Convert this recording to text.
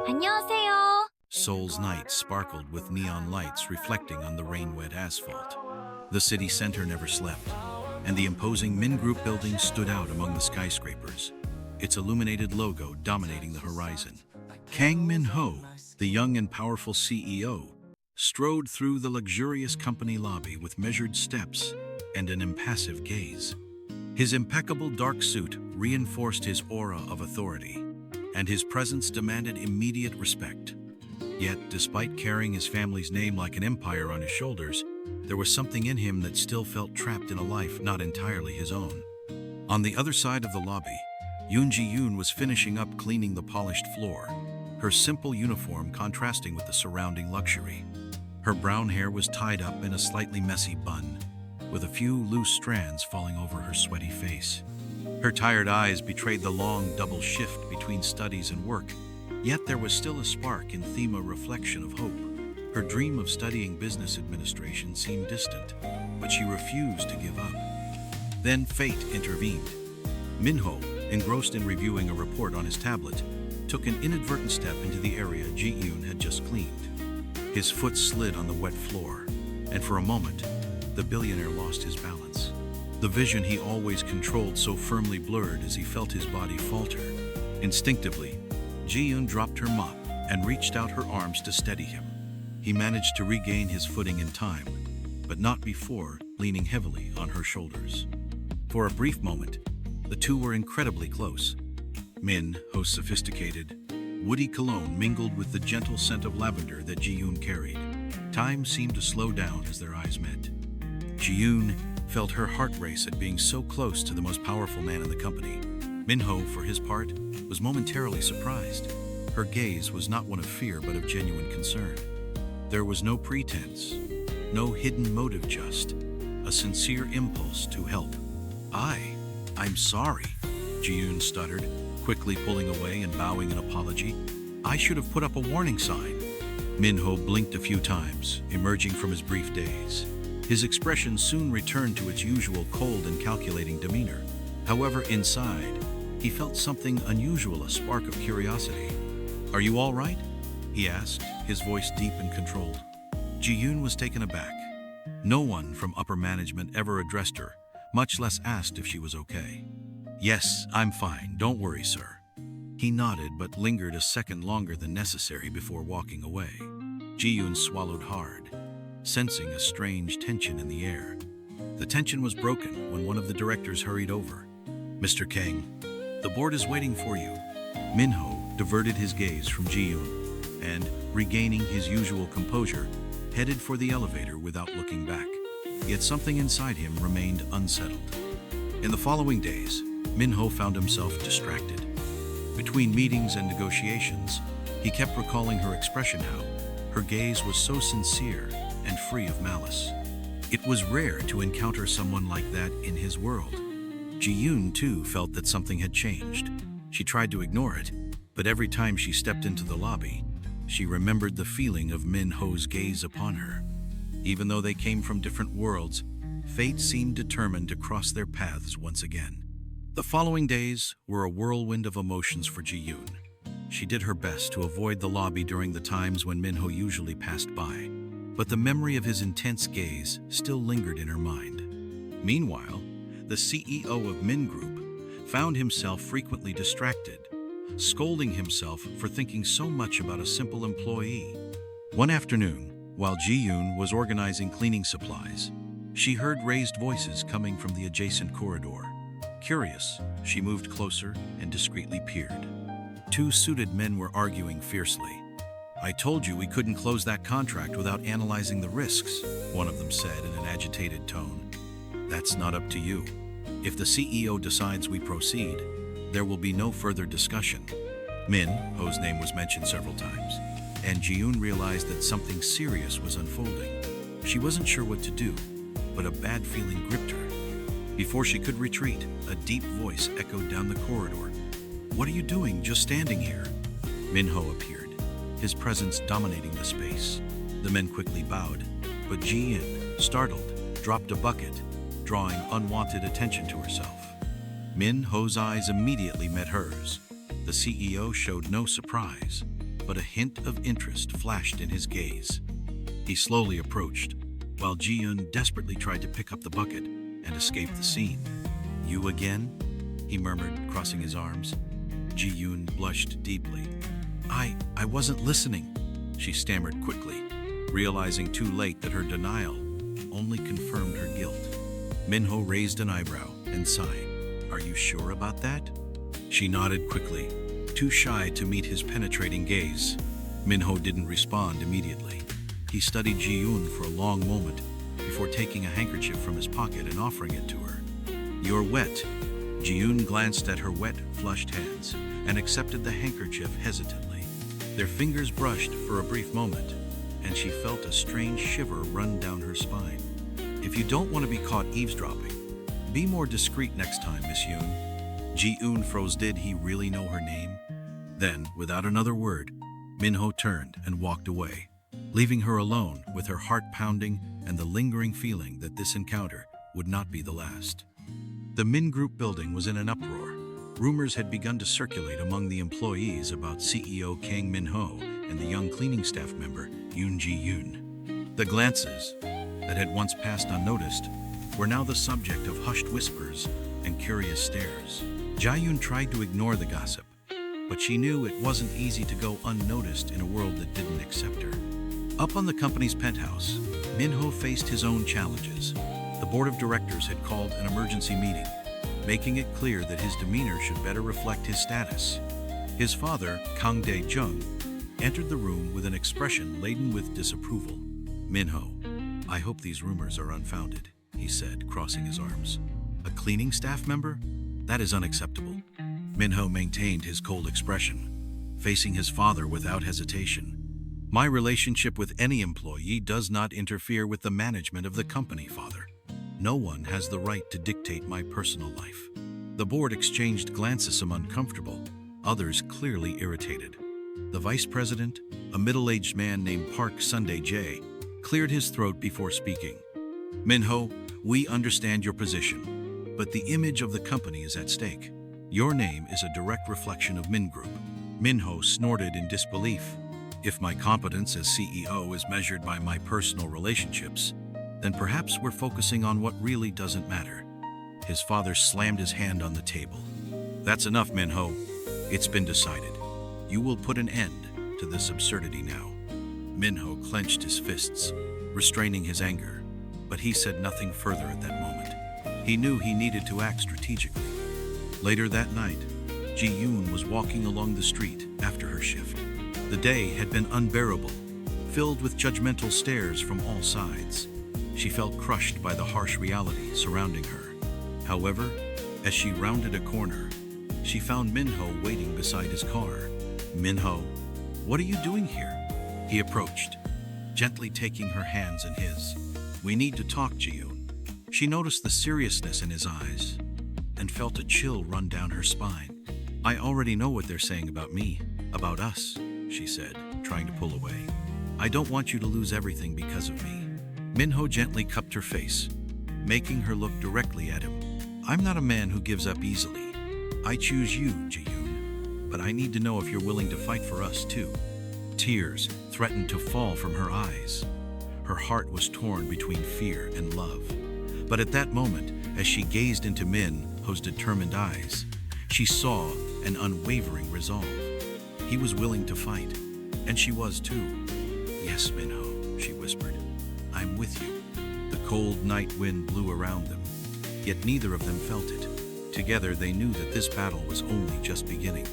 안녕하세요. Seoul's night sparkled with neon lights reflecting on the rain-wet asphalt. The city center never slept, and the imposing Min Group building stood out among the skyscrapers, its illuminated logo dominating the horizon. Kang Min-ho, the young and powerful CEO, strode through the luxurious company lobby with measured steps and an impassive gaze. His impeccable dark suit reinforced his aura of authority, and his presence demanded immediate respect. Yet, despite carrying his family's name like an empire on his shoulders, there was something in him that still felt trapped in a life not entirely his own. On the other side of the lobby, Yoon Ji-yoon was finishing up cleaning the polished floor, her simple uniform contrasting with the surrounding luxury. Her brown hair was tied up in a slightly messy bun, with a few loose strands falling over her sweaty face. Her tired eyes betrayed the long double shift between studies and work, yet there was still a spark in them, a reflection of hope. Her dream of studying business administration seemed distant, but she refused to give up. Then fate intervened. Min-ho, engrossed in reviewing a report on his tablet, took an inadvertent step into the area Ji-yoon had just cleaned. His foot slid on the wet floor, and for a moment, the billionaire lost his balance. The vision he always controlled so firmly blurred as he felt his body falter. Instinctively, Ji-yoon dropped her mop and reached out her arms to steady him. He managed to regain his footing in time, but not before leaning heavily on her shoulders. For a brief moment, the two were incredibly close. Min-ho's sophisticated, woody cologne mingled with the gentle scent of lavender that Ji-yoon carried. Time seemed to slow down as their eyes met. Ji-yoon felt her heart race at being so close to the most powerful man in the company. Min-ho, for his part, was momentarily surprised. Her gaze was not one of fear but of genuine concern. There was no pretense, no hidden motive, just a sincere impulse to help. I'm sorry, Ji-yoon stuttered, quickly pulling away and bowing in apology. I should have put up a warning sign. Min-ho blinked a few times, emerging from his brief daze. His expression soon returned to its usual cold and calculating demeanor. However, inside, he felt something unusual, a spark of curiosity. Are you all right? He asked, his voice deep and controlled. Ji-yoon was taken aback. No one from upper management ever addressed her, much less asked if she was okay. Yes, I'm fine, don't worry, sir. He nodded but lingered a second longer than necessary before walking away. Ji-yoon swallowed hard, sensing a strange tension in the air. The tension was broken when one of the directors hurried over. Mr. Kang, the board is waiting for you. Min-ho diverted his gaze from Ji-yoon and, regaining his usual composure, headed for the elevator without looking back. Yet something inside him remained unsettled. In the following days, Min-ho found himself distracted. Between meetings and negotiations, he kept recalling her expression, how her gaze was so sincere and free of malice. It was rare to encounter someone like that in his world. Ji-yoon, too, felt that something had changed. She tried to ignore it, but every time she stepped into the lobby, she remembered the feeling of Min-ho's gaze upon her. Even though they came from different worlds, fate seemed determined to cross their paths once again. The following days were a whirlwind of emotions for Ji-yoon. She did her best to avoid the lobby during the times when Min-ho usually passed by, but the memory of his intense gaze still lingered in her mind. Meanwhile, the CEO of Min Group found himself frequently distracted, scolding himself for thinking so much about a simple employee. One afternoon, while Ji-yoon was organizing cleaning supplies, she heard raised voices coming from the adjacent corridor. Curious, she moved closer and discreetly peered. Two suited men were arguing fiercely. I told you we couldn't close that contract without analyzing the risks, one of them said in an agitated tone. That's not up to you. If the CEO decides we proceed, there will be no further discussion. Min, whose name was mentioned several times, and Ji-yoon realized that something serious was unfolding. She wasn't sure what to do, but a bad feeling gripped her. Before she could retreat, a deep voice echoed down the corridor. What are you doing, just standing here? Min-ho appeared, his presence dominating the space. The men quickly bowed, but Ji-yoon, startled, dropped a bucket, drawing unwanted attention to herself. Min-ho's eyes immediately met hers. The CEO showed no surprise, but a hint of interest flashed in his gaze. He slowly approached, while Ji-yoon desperately tried to pick up the bucket and escape the scene. "You again?" he murmured, crossing his arms. Ji-yoon blushed deeply. I wasn't listening," she stammered quickly, realizing too late that her denial only confirmed her guilt. Minho raised an eyebrow and sighed. "Are you sure about that?" She nodded quickly, too shy to meet his penetrating gaze. Minho didn't respond immediately. He studied Ji-yoon for a long moment before taking a handkerchief from his pocket and offering it to her. "You're wet." Ji-yoon glanced at her wet, flushed hands and accepted the handkerchief hesitantly. Their fingers brushed for a brief moment, and she felt a strange shiver run down her spine. "If you don't want to be caught eavesdropping, be more discreet next time, Miss Yoon." Ji-yoon froze. Did he really know her name? Then, without another word, Minho turned and walked away, leaving her alone with her heart pounding and the lingering feeling that this encounter would not be the last. The Min Group building was in an uproar. Rumors had begun to circulate among the employees about CEO Kang Min-ho and the young cleaning staff member Yoon Ji-yoon. The glances that had once passed unnoticed were now the subject of hushed whispers and curious stares. Ji-yoon tried to ignore the gossip, but she knew it wasn't easy to go unnoticed in a world that didn't accept her. Up on the company's penthouse, Minho faced his own challenges. The board of directors had called an emergency meeting, making it clear that his demeanor should better reflect his status. His father, Kang Dae-jung, entered the room with an expression laden with disapproval. "Minho, I hope these rumors are unfounded," he said, crossing his arms. "A cleaning staff member? That is unacceptable." Minho maintained his cold expression, facing his father without hesitation. "My relationship with any employee does not interfere with the management of the company, father. No one has the right to dictate my personal life." The board exchanged glances, some uncomfortable, others clearly irritated. The vice president, a middle-aged man named Park Sundae-jae, cleared his throat before speaking. "Minho, we understand your position, but the image of the company is at stake. Your name is a direct reflection of Min Group." Minho snorted in disbelief. "If my competence as CEO is measured by my personal relationships, then perhaps we're focusing on what really doesn't matter." His father slammed his hand on the table. "That's enough, Minho. It's been decided. You will put an end to this absurdity now." Minho clenched his fists, restraining his anger, but he said nothing further at that moment. He knew he needed to act strategically. Later that night, Ji-yoon was walking along the street after her shift. The day had been unbearable, filled with judgmental stares from all sides. She felt crushed by the harsh reality surrounding her. However, as she rounded a corner, she found Minho waiting beside his car. "Minho, what are you doing here?" He approached, gently taking her hands in his. "We need to talk, Ji-yoon." She noticed the seriousness in his eyes and felt a chill run down her spine. "I already know what they're saying about me, about us," she said, trying to pull away. "I don't want you to lose everything because of me." Minho gently cupped her face, making her look directly at him. "I'm not a man who gives up easily. I choose you, Ji-yoon, but I need to know if you're willing to fight for us too." Tears threatened to fall from her eyes. Her heart was torn between fear and love. But at that moment, as she gazed into Minho's determined eyes, she saw an unwavering resolve. He was willing to fight, and she was too. "Yes, Minho," she whispered. "I'm with you." The cold night wind blew around them, yet neither of them felt it. Together they knew that this battle was only just beginning.